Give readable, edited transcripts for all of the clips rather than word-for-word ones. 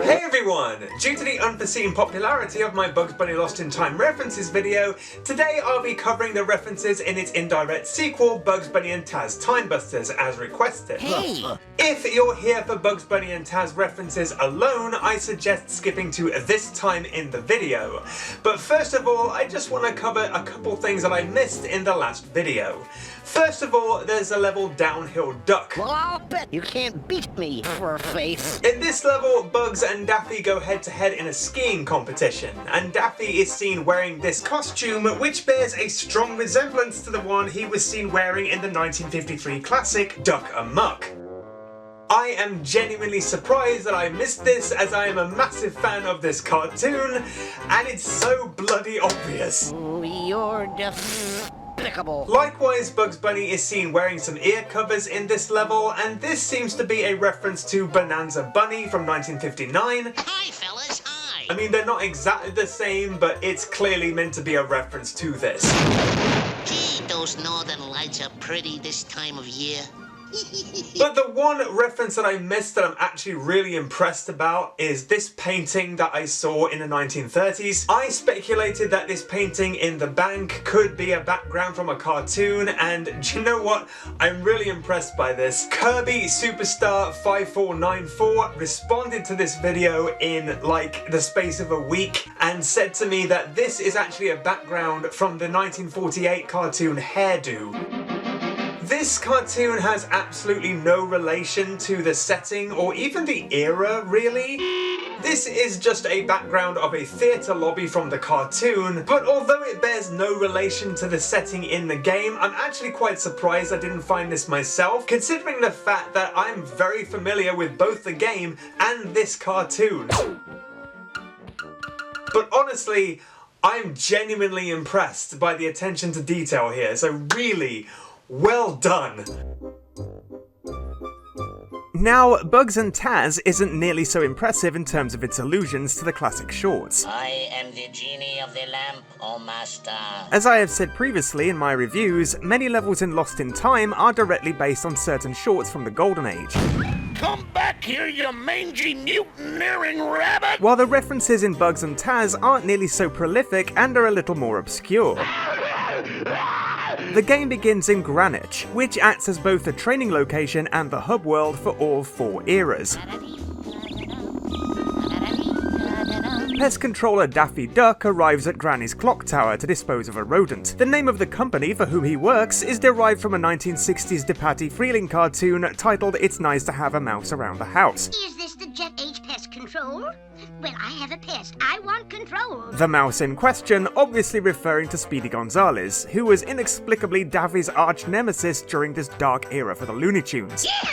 Hey everyone! Due to the unforeseen popularity of my Bugs Bunny Lost in Time references video, today I'll be covering the references in its indirect sequel, Bugs Bunny and Taz Time Busters, as requested. Hey! If you're here for Bugs Bunny and Taz references alone, I suggest skipping to this time in the video. But first of all, I just want to cover a couple things that I missed in the last video. First of all, there's a level Downhill Duck. Well, I'll bet you can't beat me, Furface. In this level, Bugs and Daffy go head to head in a skiing competition, and Daffy is seen wearing this costume, which bears a strong resemblance to the one he was seen wearing in the 1953 classic Duck Amuck. I am genuinely surprised that I missed this, as I am a massive fan of this cartoon, and it's so bloody obvious. You're despicable. Likewise, Bugs Bunny is seen wearing some ear covers in this level, and this seems to be a reference to Bonanza Bunny from 1959. Hi, fellas, hi. I mean, they're not exactly the same, but it's clearly meant to be a reference to this. Gee, those northern lights are pretty this time of year. But the one reference that I missed that I'm actually really impressed about is this painting that I saw in the 1930s. I speculated that this painting in the bank could be a background from a cartoon, and do you know what? I'm really impressed by this. Kirby Superstar 5494 responded to this video in like the space of a week and said to me that this is actually a background from the 1948 cartoon Hairdo. This cartoon has absolutely no relation to the setting or even the era, really. This is just a background of a theatre lobby from the cartoon, but although it bears no relation to the setting in the game, I'm actually quite surprised I didn't find this myself, considering the fact that I'm very familiar with both the game and this cartoon. But honestly, I'm genuinely impressed by the attention to detail here, so really, well done! Now, Bugs and Taz isn't nearly so impressive in terms of its allusions to the classic shorts. I am the genie of the lamp, oh master. As I have said previously in my reviews, many levels in Lost in Time are directly based on certain shorts from the Golden Age. Come back here, you mangy mutineering rabbit! While the references in Bugs and Taz aren't nearly so prolific and are a little more obscure. The game begins in Greenwich, which acts as both the training location and the hub world for all four eras. Pest controller Daffy Duck arrives at Granny's clock tower to dispose of a rodent. The name of the company for whom he works is derived from a 1960s DePatie Freeling cartoon titled It's Nice to Have a Mouse Around the House. Is this the Jet H Pest Control? Well, I have a pest. I want control. The mouse in question obviously referring to Speedy Gonzales, who was inexplicably Daffy's arch nemesis during this dark era for the Looney Tunes. Yeah!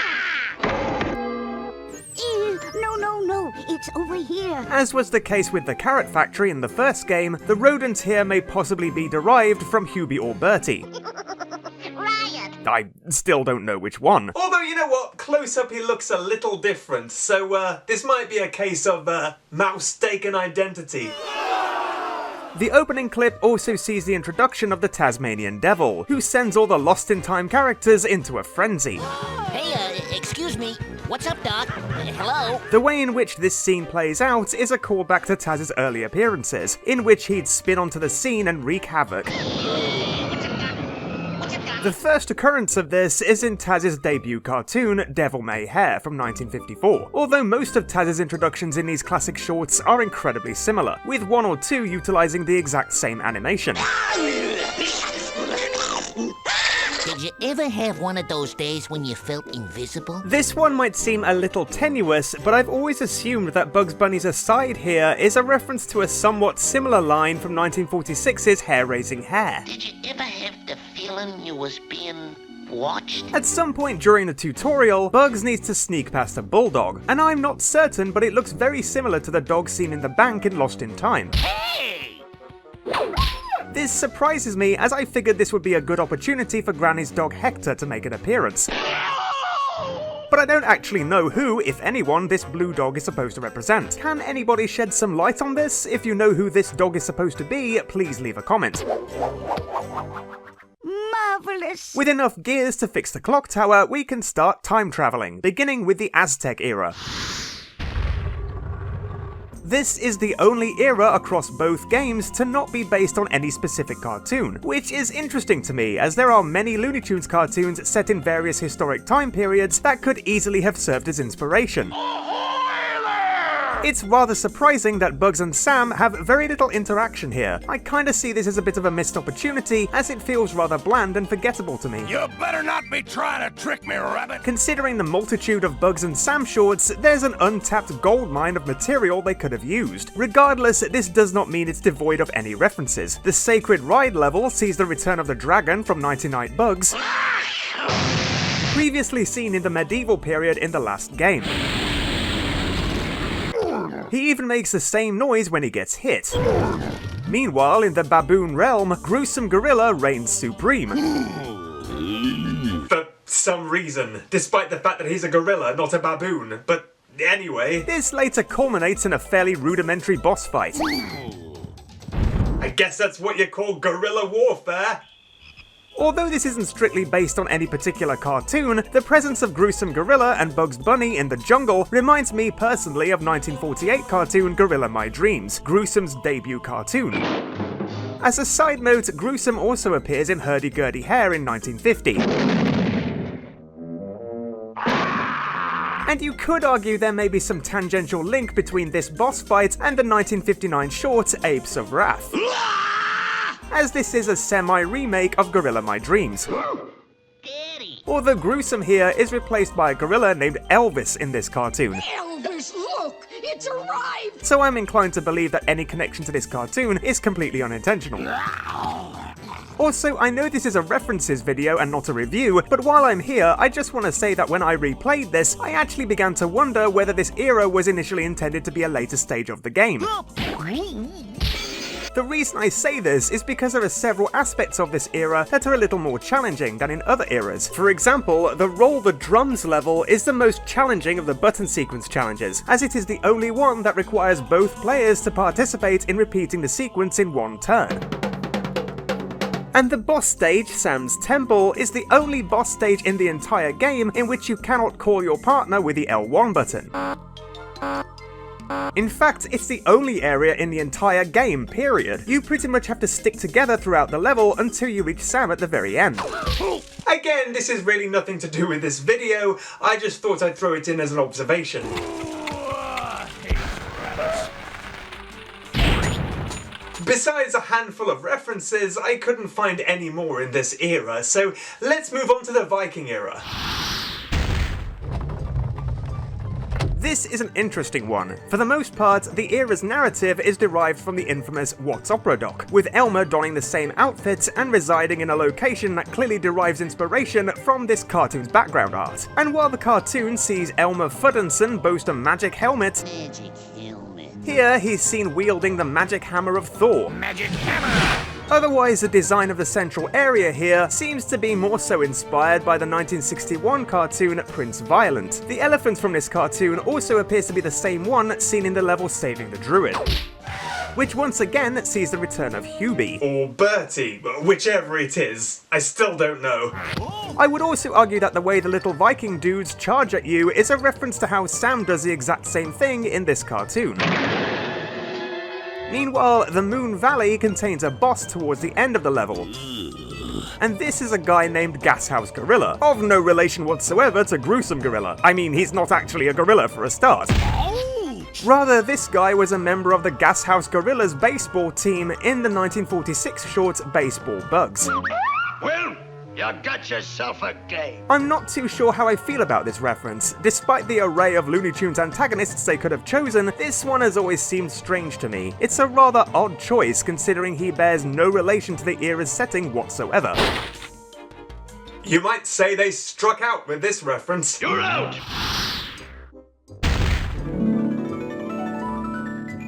No, it's over here. As was the case with the Carrot Factory in the first game, the rodents here may possibly be derived from Hubie or Bertie. Riot! I still don't know which one. Although, you know what? Close up he looks a little different, so this might be a case of mouse-taken identity. The opening clip also sees the introduction of the Tasmanian Devil, who sends all the Lost in Time characters into a frenzy. Hey, excuse me. What's up, Doc? Hello? The way in which this scene plays out is a callback to Taz's early appearances, in which he'd spin onto the scene and wreak havoc. The first occurrence of this is in Taz's debut cartoon, Devil May Hare, from 1954, although most of Taz's introductions in these classic shorts are incredibly similar, with one or two utilising the exact same animation. Did you ever have one of those days when you felt invisible? This one might seem a little tenuous, but I've always assumed that Bugs Bunny's aside here is a reference to a somewhat similar line from 1946's Hair-Raising Hare. Did you ever have the feeling you was being watched? At some point during the tutorial, Bugs needs to sneak past a bulldog, and I'm not certain, but it looks very similar to the dog seen in the bank in Lost in Time. Hey! This surprises me, as I figured this would be a good opportunity for Granny's dog Hector to make an appearance. But I don't actually know who, if anyone, this blue dog is supposed to represent. Can anybody shed some light on this? If you know who this dog is supposed to be, please leave a comment. Marvelous! With enough gears to fix the clock tower, we can start time travelling, beginning with the Aztec Era. This is the only era across both games to not be based on any specific cartoon, which is interesting to me as there are many Looney Tunes cartoons set in various historic time periods that could easily have served as inspiration. It's rather surprising that Bugs and Sam have very little interaction here. I kinda see this as a bit of a missed opportunity, as it feels rather bland and forgettable to me. You better not be trying to trick me, Rabbit! Considering the multitude of Bugs and Sam shorts, there's an untapped goldmine of material they could have used. Regardless, this does not mean it's devoid of any references. The Sacred Ride level sees the return of the dragon from 99 Bugs, previously seen in the medieval period in the last game. He even makes the same noise when he gets hit. Meanwhile, in the baboon realm, Gruesome Gorilla reigns supreme. For some reason, despite the fact that he's a gorilla, not a baboon. But anyway... This later culminates in a fairly rudimentary boss fight. I guess that's what you call guerrilla warfare. Although this isn't strictly based on any particular cartoon, the presence of Gruesome Gorilla and Bugs Bunny in the jungle reminds me personally of 1948 cartoon Gorilla My Dreams, Gruesome's debut cartoon. As a side note, Gruesome also appears in Hurdy-Gurdy Hair in 1950. And you could argue there may be some tangential link between this boss fight and the 1959 short Apes of Wrath, as this is a semi-remake of Gorilla My Dreams. Although Gruesome here is replaced by a gorilla named Elvis in this cartoon. Elvis, look! It's arrived! So I'm inclined to believe that any connection to this cartoon is completely unintentional. Also, I know this is a references video and not a review, but while I'm here, I just want to say that when I replayed this, I actually began to wonder whether this era was initially intended to be a later stage of the game. The reason I say this is because there are several aspects of this era that are a little more challenging than in other eras. For example, the Roll the Drums level is the most challenging of the button sequence challenges, as it is the only one that requires both players to participate in repeating the sequence in one turn. And the boss stage, Sam's Temple, is the only boss stage in the entire game in which you cannot call your partner with the L1 button. In fact, it's the only area in the entire game, period. You pretty much have to stick together throughout the level until you reach Sam at the very end. Again, this is really nothing to do with this video, I just thought I'd throw it in as an observation. Besides a handful of references, I couldn't find any more in this era, so let's move on to the Viking era. This is an interesting one. For the most part, the era's narrative is derived from the infamous What's Opera doc, with Elmer donning the same outfit and residing in a location that clearly derives inspiration from this cartoon's background art. And while the cartoon sees Elmer Fuddinson boast a magic helmet, here he's seen wielding the magic hammer of Thor. Magic hammer! Otherwise, the design of the central area here seems to be more so inspired by the 1961 cartoon Prince Violent. The elephant from this cartoon also appears to be the same one seen in the level Saving the Druid, which once again sees the return of Hubie. Or Bertie, whichever it is. I still don't know. I would also argue that the way the little Viking dudes charge at you is a reference to how Sam does the exact same thing in this cartoon. Meanwhile, the Moon Valley contains a boss towards the end of the level. And this is a guy named Gashouse Gorilla, of no relation whatsoever to Gruesome Gorilla. I mean, he's not actually a gorilla for a start. Rather, this guy was a member of the Gashouse Gorillas baseball team in the 1946 short Baseball Bugs. Well, you got yourself a game. I'm not too sure how I feel about this reference. Despite the array of Looney Tunes antagonists they could have chosen, this one has always seemed strange to me. It's a rather odd choice considering he bears no relation to the era's setting whatsoever. You might say they struck out with this reference. You're out!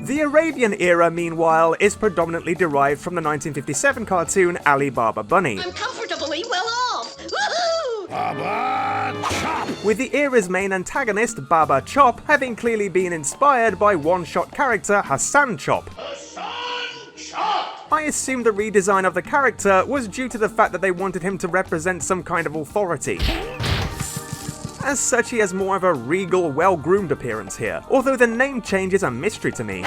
The Arabian Era, meanwhile, is predominantly derived from the 1957 cartoon Alibaba Bunny, I'm comfortably well off! Woohoo! Baba Chop! with the era's main antagonist, Baba Chop, having clearly been inspired by one-shot character Hassan Chop. I assume the redesign of the character was due to the fact that they wanted him to represent some kind of authority. As such, he has more of a regal, well-groomed appearance here, although the name change is a mystery to me.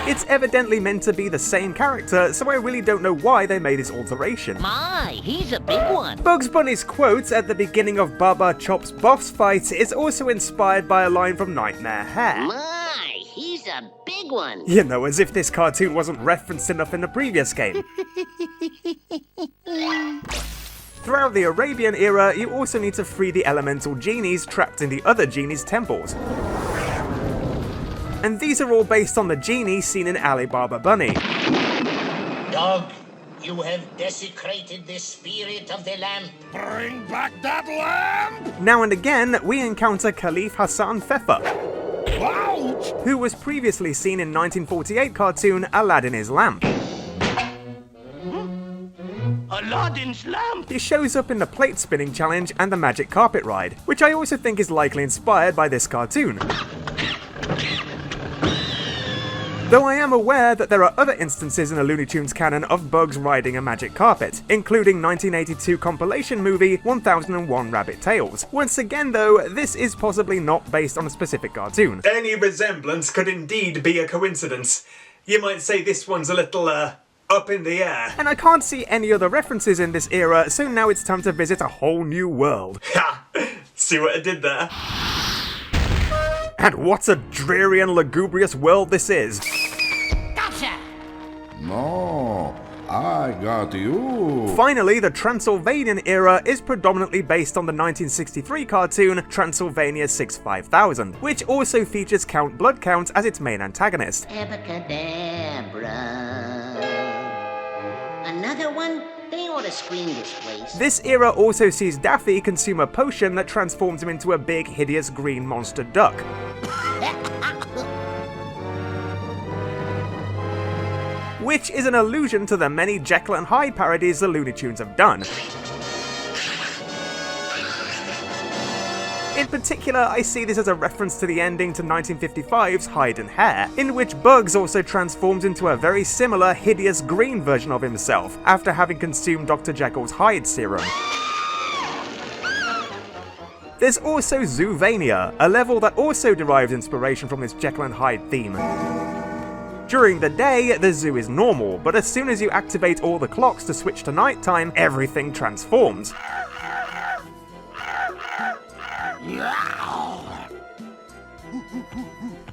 It's evidently meant to be the same character, so I really don't know why they made this alteration. My, he's a big one. Bugs Bunny's quote at the beginning of Baba Chop's boss fight is also inspired by a line from Nightmare Hare. My, he's a big one. You know, as if this cartoon wasn't referenced enough in the previous game. Throughout the Arabian Era, you also need to free the elemental genies trapped in the other genies' temples. And these are all based on the genie seen in Alibaba Bunny. Dog, you have desecrated the spirit of the lamp. Bring back that lamp! Now and again, we encounter Caliph Hassan Fefa, Ouch! who was previously seen in 1948 cartoon Aladdin is Lamp. Aladdin's lamp! He shows up in the plate spinning challenge and the magic carpet ride, which I also think is likely inspired by this cartoon. Though I am aware that there are other instances in the Looney Tunes canon of Bugs riding a magic carpet, including 1982 compilation movie 1001 Rabbit Tales. Once again though, this is possibly not based on a specific cartoon. Any resemblance could indeed be a coincidence. You might say this one's a little, up in the air. And I can't see any other references in this era, so now it's time to visit a whole new world. Ha! See what I did there? And what a dreary and lugubrious world this is. Gotcha. No, I got you. Finally, the Transylvanian Era is predominantly based on the 1963 cartoon Transylvania 65000, which also features Count Bloodcount as its main antagonist. Abracadabra. Another one? They ought to screen this place. This era also sees Daffy consume a potion that transforms him into a big, hideous green monster duck. Which is an allusion to the many Jekyll and Hyde parodies the Looney Tunes have done. In particular, I see this as a reference to the ending to 1955's Hyde and Hare, in which Bugs also transforms into a very similar, hideous green version of himself, after having consumed Dr. Jekyll's Hyde serum. There's also Zoovania, a level that also derives inspiration from this Jekyll and Hyde theme. During the day, the zoo is normal, but as soon as you activate all the clocks to switch to nighttime, everything transforms.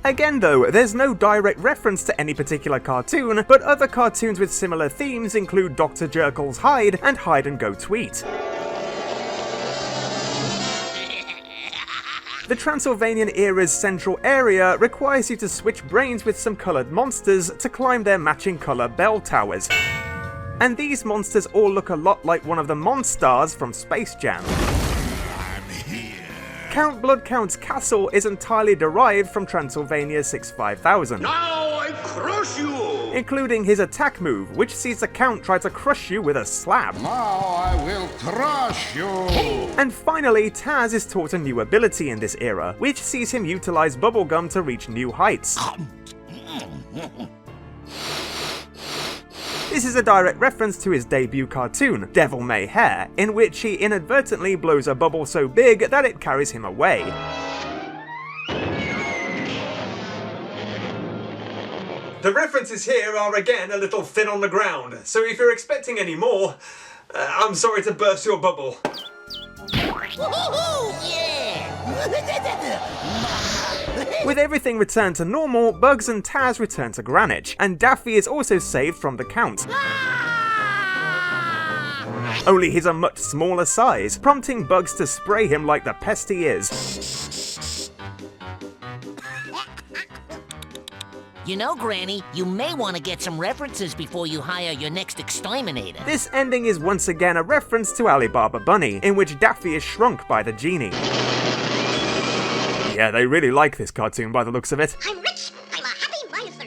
Again though, there's no direct reference to any particular cartoon, but other cartoons with similar themes include Dr. Jekyll's Hyde and Hide and Go Tweet. The Transylvanian Era's central area requires you to switch brains with some coloured monsters to climb their matching colour bell towers. And these monsters all look a lot like one of the Monstars from Space Jam. Count Bloodcount's castle is entirely derived from Transylvania 65000. Now I crush you! Including his attack move, which sees the Count try to crush you with a slab. Now I will crush you. And finally, Taz is taught a new ability in this era, which sees him utilize bubblegum to reach new heights. This is a direct reference to his debut cartoon, Devil May Hare, in which he inadvertently blows a bubble so big that it carries him away. The references here are again a little thin on the ground, so if you're expecting any more, I'm sorry to burst your bubble. With everything returned to normal, Bugs and Taz return to Greenwich, and Daffy is also saved from the Count. Only he's a much smaller size, prompting Bugs to spray him like the pest he is. You know, Granny, you may want to get some references before you hire your next exterminator. This ending is once again a reference to Alibaba Bunny, in which Daffy is shrunk by the genie. Yeah, they really like this cartoon by the looks of it. I'm rich. I'm a happy miser.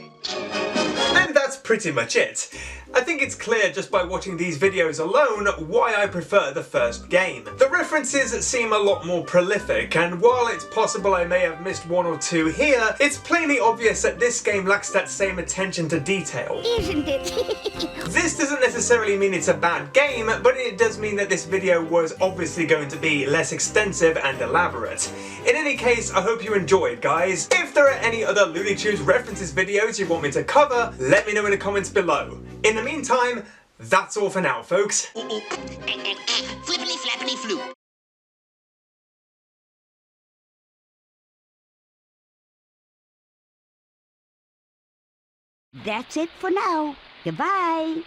And that's pretty much it. I think it's clear just by watching these videos alone why I prefer the first game. The references seem a lot more prolific, and while it's possible I may have missed one or two here, it's plainly obvious that this game lacks that same attention to detail. Isn't it? This doesn't necessarily mean it's a bad game, but it does mean that this video was obviously going to be less extensive and elaborate. In any case, I hope you enjoyed, guys. If there are any other Looney Tunes references videos you want me to cover, let me know in the comments below. In the meantime, that's all for now, folks. Flippity flappity floop. That's it for now. Goodbye.